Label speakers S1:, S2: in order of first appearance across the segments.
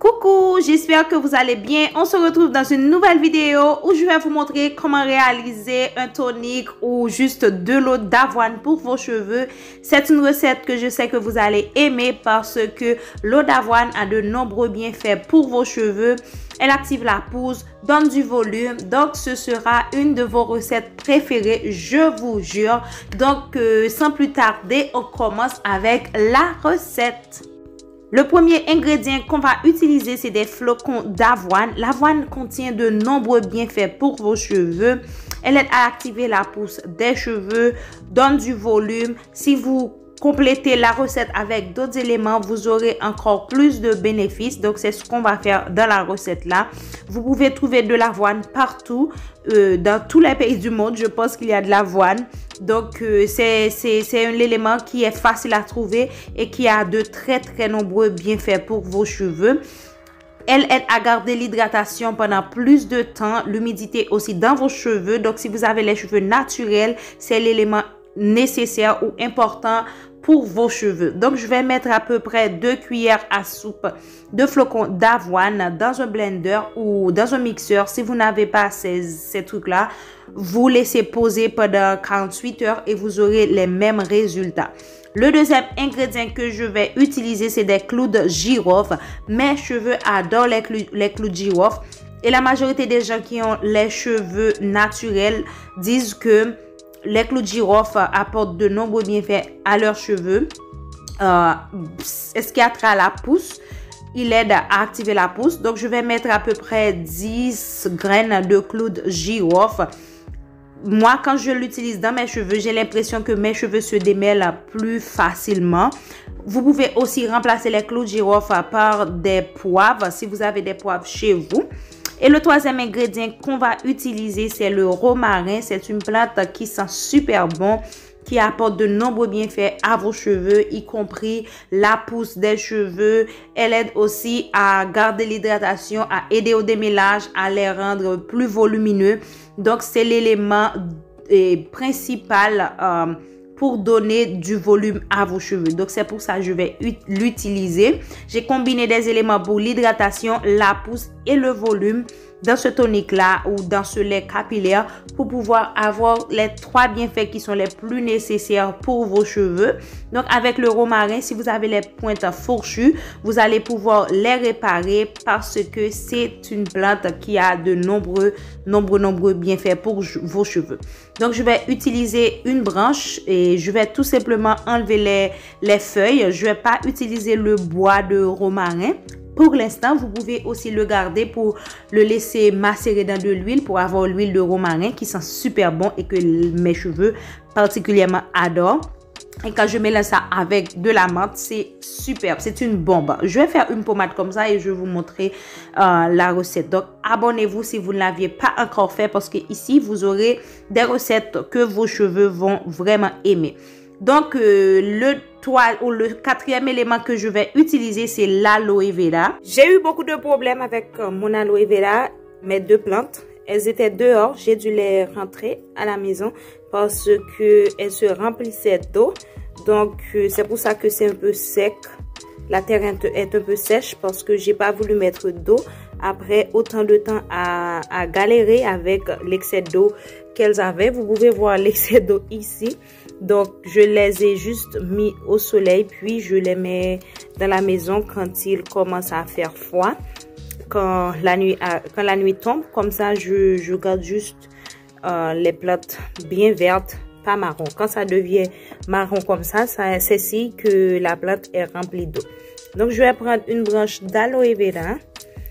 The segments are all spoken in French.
S1: Coucou, j'espère que vous allez bien. On se retrouve dans une nouvelle vidéo où je vais vous montrer comment réaliser un tonique ou juste de l'eau d'avoine pour vos cheveux. C'est une recette que je sais que vous allez aimer parce que l'eau d'avoine a de nombreux bienfaits pour vos cheveux. Elle active la pousse, donne du volume, donc ce sera une de vos recettes préférées, je vous jure. Donc sans plus tarder, on commence avec la recette. Le premier ingrédient qu'on va utiliser, c'est des flocons d'avoine. L'avoine contient de nombreux bienfaits pour vos cheveux. Elle aide à activer la pousse des cheveux, donne du volume. Si vous complétez la recette avec d'autres éléments, vous aurez encore plus de bénéfices. Donc, c'est ce qu'on va faire dans la recette là. Vous pouvez trouver de l'avoine partout, dans tous les pays du monde. Je pense qu'il y a de l'avoine. Donc, c'est un élément qui est facile à trouver et qui a de très nombreux bienfaits pour vos cheveux. Elle aide à garder l'hydratation pendant plus de temps, l'humidité aussi dans vos cheveux. Donc, si vous avez les cheveux naturels, c'est l'élément nécessaire ou important pour vos cheveux. Donc, je vais mettre à peu près 2 cuillères à soupe de flocons d'avoine dans un blender ou dans un mixeur. Si vous n'avez pas ces trucs-là, vous laissez poser pendant 48 heures et vous aurez les mêmes résultats. Le deuxième ingrédient que je vais utiliser, c'est des clous de girofle. Mes cheveux adorent les clous de girofle. Et la majorité des gens qui ont les cheveux naturels disent que les clous de girofle apportent de nombreux bienfaits à leurs cheveux. Ce qui attire la pousse, il aide à activer la pousse. Donc, je vais mettre à peu près 10 graines de clous de girofle. Moi, quand je l'utilise dans mes cheveux, j'ai l'impression que mes cheveux se démêlent plus facilement. Vous pouvez aussi remplacer les clous de girofle par des poivres si vous avez des poivres chez vous. Et le troisième ingrédient qu'on va utiliser, c'est le romarin. C'est une plante qui sent super bon, qui apporte de nombreux bienfaits à vos cheveux, y compris la pousse des cheveux. Elle aide aussi à garder l'hydratation, à aider au démêlage, à les rendre plus volumineux. Donc, c'est l'élément principal pour donner du volume à vos cheveux. Donc, c'est pour ça que je vais l'utiliser. J'ai combiné des éléments pour l'hydratation, la pousse et le volume dans ce tonique-là ou dans ce lait capillaire pour pouvoir avoir les 3 bienfaits qui sont les plus nécessaires pour vos cheveux. Donc, avec le romarin, si vous avez les pointes fourchues, vous allez pouvoir les réparer parce que c'est une plante qui a de nombreux bienfaits pour vos cheveux. Donc, je vais utiliser une branche et je vais tout simplement enlever les feuilles. Je ne vais pas utiliser le bois de romarin. Pour l'instant, vous pouvez aussi le garder pour le laisser macérer dans de l'huile pour avoir l'huile de romarin qui sent super bon et que mes cheveux particulièrement adorent. Et quand je mélange ça avec de la menthe, c'est superbe, c'est une bombe. Je vais faire une pommade comme ça et je vais vous montrer la recette. Donc, abonnez-vous si vous ne l'aviez pas encore fait parce que ici, vous aurez des recettes que vos cheveux vont vraiment aimer. Donc, le 4e élément que je vais utiliser, c'est l'aloe vera. J'ai eu beaucoup de problèmes avec mon aloe vera, mes 2 plantes. Elles étaient dehors, j'ai dû les rentrer à la maison parce que elles se remplissaient d'eau. Donc, c'est pour ça que c'est un peu sec. La terre est un peu sèche parce que j'ai pas voulu mettre d'eau après autant de temps à galérer avec l'excès d'eau qu'elles avaient. Vous pouvez voir l'excès d'eau ici. Donc, je les ai juste mis au soleil, puis je les mets dans la maison quand il commence à faire froid. Quand la nuit tombe, comme ça, je garde juste les plantes bien vertes, pas marron. Quand ça devient marron comme ça, c'est signe que la plante est remplie d'eau. Donc, je vais prendre une branche d'aloe vera.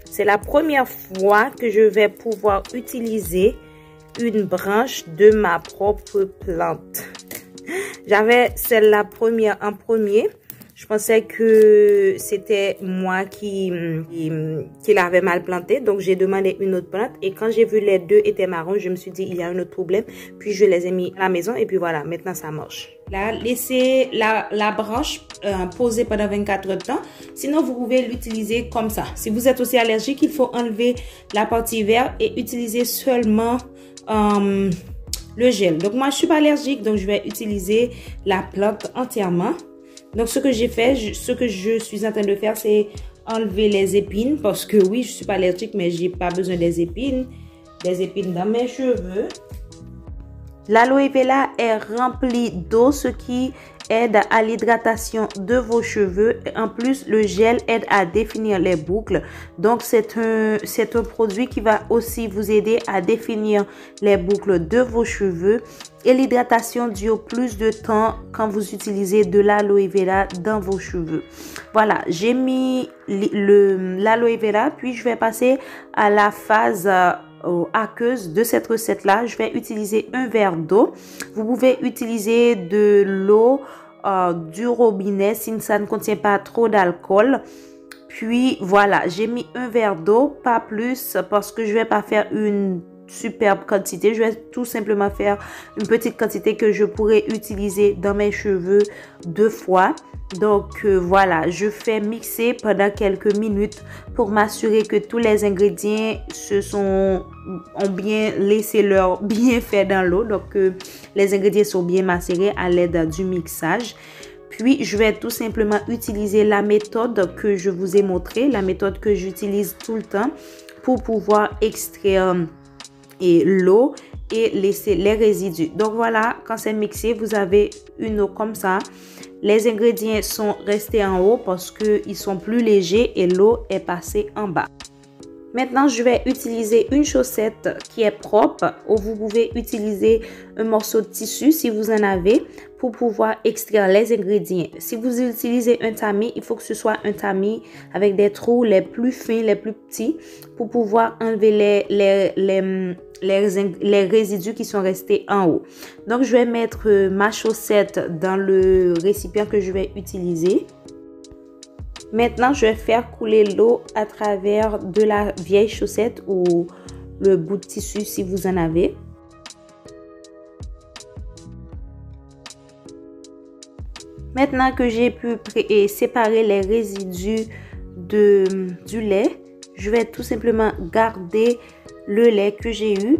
S1: C'est la première fois que je vais pouvoir utiliser une branche de ma propre plante. J'avais celle-là en premier. Je pensais que c'était moi qui l'avais mal plantée. Donc, j'ai demandé une autre plante. Et quand j'ai vu les 2 étaient marrons, je me suis dit, il y a un autre problème. Puis, je les ai mis à la maison. Et puis, voilà, maintenant, ça marche. Là, laissez la branche poser pendant 24 heures de temps. Sinon, vous pouvez l'utiliser comme ça. Si vous êtes aussi allergique, il faut enlever la partie verte et utiliser seulement le gel. Donc, moi, je suis pas allergique. Donc, je vais utiliser la plante entièrement. Donc, ce que j'ai fait, ce que je suis en train de faire, c'est enlever les épines parce que oui, je suis pas allergique, mais j'ai pas besoin des épines dans mes cheveux. L'aloe vera est rempli d'eau, ce qui aide à l'hydratation de vos cheveux. En plus, le gel aide à définir les boucles. Donc, c'est un produit qui va aussi vous aider à définir les boucles de vos cheveux. Et l'hydratation dure plus de temps quand vous utilisez de l'aloe vera dans vos cheveux. Voilà, j'ai mis l'aloe vera, puis je vais passer à la phase aqueuse de cette recette là. Je vais utiliser un verre d'eau. Vous pouvez utiliser de l'eau du robinet si ça ne contient pas trop d'alcool. Puis voilà, j'ai mis un verre d'eau, pas plus, parce que je vais pas faire une superbe quantité. Je vais tout simplement faire une petite quantité que je pourrais utiliser dans mes cheveux 2 fois. Donc voilà, je fais mixer pendant quelques minutes pour m'assurer que tous les ingrédients ont bien laissé leur bienfait dans l'eau. Donc les ingrédients sont bien macérés à l'aide du mixage. Puis je vais tout simplement utiliser la méthode que je vous ai montrée, la méthode que j'utilise tout le temps pour pouvoir extraire l'eau et laisser les résidus. Donc voilà, quand c'est mixé, vous avez une eau comme ça. Les ingrédients sont restés en haut parce qu'ils sont plus légers et l'eau est passée en bas. Maintenant, je vais utiliser une chaussette qui est propre ou vous pouvez utiliser un morceau de tissu si vous en avez pour pouvoir extraire les ingrédients. Si vous utilisez un tamis, il faut que ce soit un tamis avec des trous les plus fins, les plus petits pour pouvoir enlever les résidus qui sont restés en haut. Donc, je vais mettre ma chaussette dans le récipient que je vais utiliser. Maintenant, je vais faire couler l'eau à travers de la vieille chaussette ou le bout de tissu si vous en avez. Maintenant que j'ai pu séparer les résidus du lait, je vais tout simplement garder le lait que j'ai eu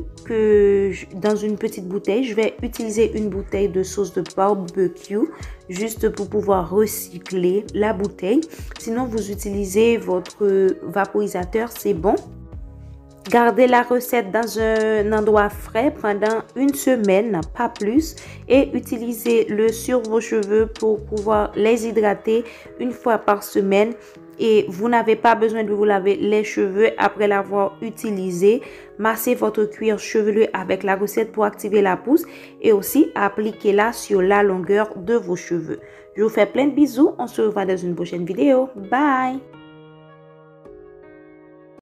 S1: dans une petite bouteille. Je vais utiliser une bouteille de sauce de barbecue juste pour pouvoir recycler la bouteille. Sinon, vous utilisez votre vaporisateur, c'est bon. Gardez la recette dans un endroit frais pendant une semaine, pas plus, et utilisez-le sur vos cheveux pour pouvoir les hydrater une fois par semaine. Et vous n'avez pas besoin de vous laver les cheveux après l'avoir utilisé. Massez votre cuir chevelu avec la recette pour activer la pousse et aussi appliquez-la sur la longueur de vos cheveux. Je vous fais plein de bisous. On se revoit dans une prochaine vidéo. Bye!